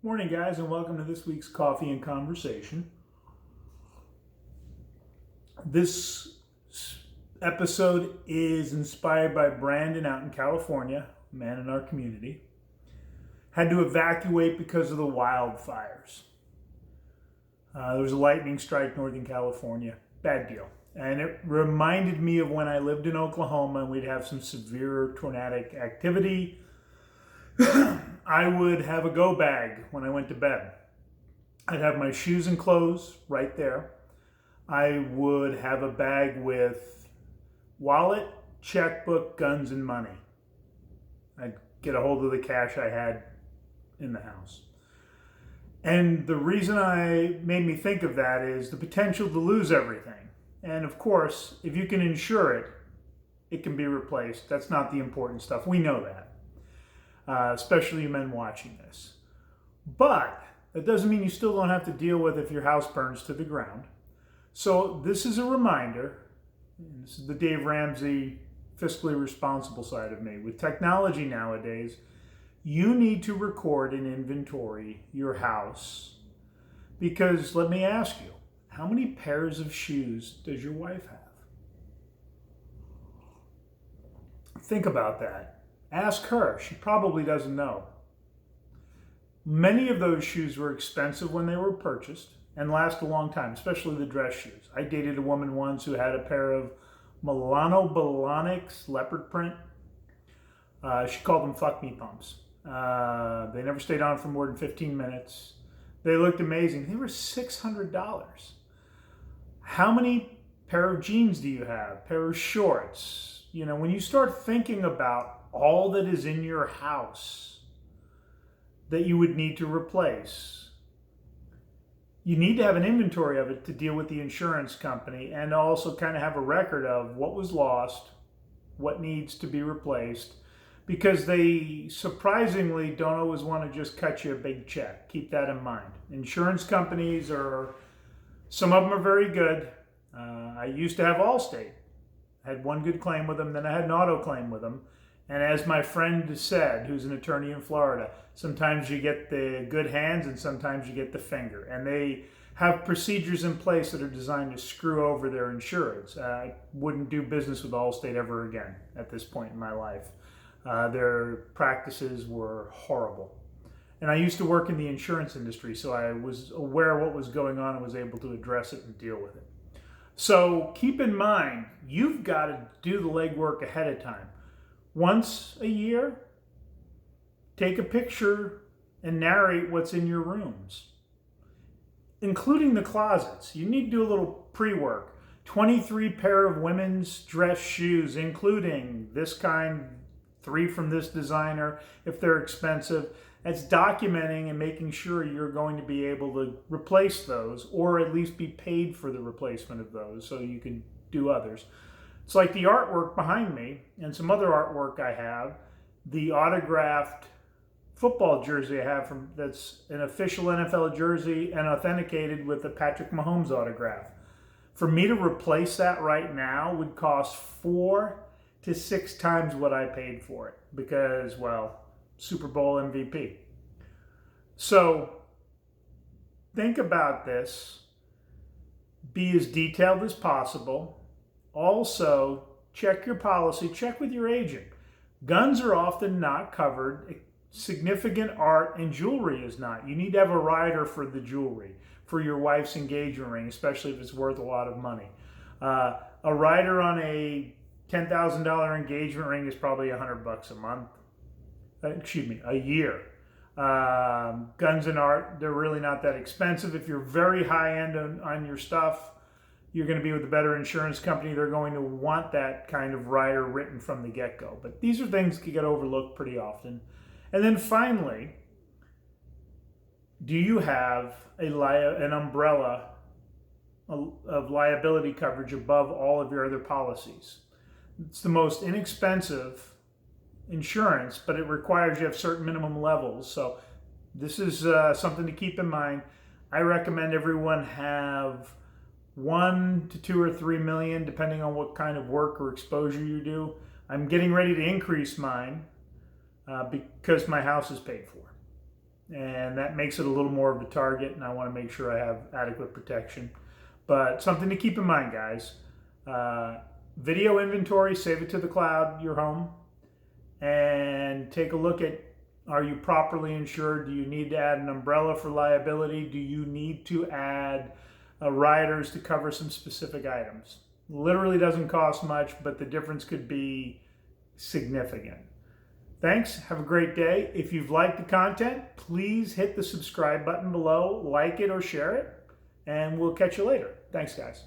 Morning, guys, and welcome to this week's Coffee and Conversation. This episode is inspired by Brandon out in California, a man in our community. Had to evacuate because of the wildfires. There was a lightning strike in Northern California. Bad deal. And it reminded me of when I lived in Oklahoma and we'd have some severe tornadic activity. I would have a go bag when I went to bed. I'd have my shoes and clothes right there. I would have a bag with wallet, checkbook, guns, and money. I'd get a hold of the cash I had in the house. And the reason I made me think of that is the potential to lose everything. And of course, if you can insure it, it can be replaced. That's not the important stuff. We know that. Especially you men watching this. But that doesn't mean you still don't have to deal with if your house burns to the ground. So this is a reminder. This is the Dave Ramsey fiscally responsible side of me. With technology nowadays, you need to record and inventory your house. Because let me ask you, how many pairs of shoes does your wife have? Think about that. Ask her. She probably doesn't know. Many of those shoes were expensive when they were purchased and last a long time, especially the dress shoes. I dated a woman once who had a pair of Milano Balonics leopard print. She called them fuck me pumps. They never stayed on for more than 15 minutes. They looked amazing. They were $600. How many pair of jeans do you have? Pair of shorts? You know, when you start thinking about all that is in your house that you would need to replace, you need to have an inventory of it to deal with the insurance company and also kind of have a record of what was lost, what needs to be replaced, because they surprisingly don't always want to just cut you a big check. Keep that in mind. Insurance companies some of them are very good. I used to have Allstate. I had one good claim with them, then I had an auto claim with them. And as my friend said, who's an attorney in Florida, sometimes you get the good hands and sometimes you get the finger. And they have procedures in place that are designed to screw over their insurance. I wouldn't do business with Allstate ever again at this point in my life. Their practices were horrible. And I used to work in the insurance industry, so I was aware of what was going on and was able to address it and deal with it. So keep in mind, you've got to do the legwork ahead of time. Once a year, take a picture and narrate what's in your rooms, including the closets. You need to do a little pre-work. 23 pair of women's dress shoes, including this kind, 3 from this designer, if they're expensive. That's documenting and making sure you're going to be able to replace those or at least be paid for the replacement of those so you can do others. It's like the artwork behind me and some other artwork I have, the autographed football jersey I have that's an official NFL jersey and authenticated with the Patrick Mahomes autograph. For me to replace that right now would cost 4 to 6 times what I paid for it because, well, Super Bowl MVP. So think about this. Be as detailed as possible. Also, check your policy, check with your agent. Guns are often not covered. Significant art and jewelry is not. You need to have a rider for the jewelry, for your wife's engagement ring, especially if it's worth a lot of money. A rider on a $10,000 engagement ring is probably $100 a month. A year. Guns and art, they're really not that expensive. If you're very high end on your stuff, you're going to be with a better insurance company. They're going to want that kind of rider written from the get-go. But these are things that get overlooked pretty often. And then finally, do you have an umbrella of liability coverage above all of your other policies? It's the most inexpensive insurance, but it requires you have certain minimum levels. So this is something to keep in mind. I recommend everyone have 1 to 2 or 3 million, depending on what kind of work or exposure you do. I'm getting ready to increase mine because my house is paid for. and that makes it a little more of a target, and I want to make sure I have adequate protection. But something to keep in mind, guys. Video inventory, save it to the cloud, your home, and take a look at, are you properly insured? Do you need to add an umbrella for liability? Do you need to add riders to cover some specific items? Literally doesn't cost much, but the difference could be significant. Thanks. Have a great day. If you've liked the content, please hit the subscribe button below, like it or share it, and we'll catch you later. Thanks, guys.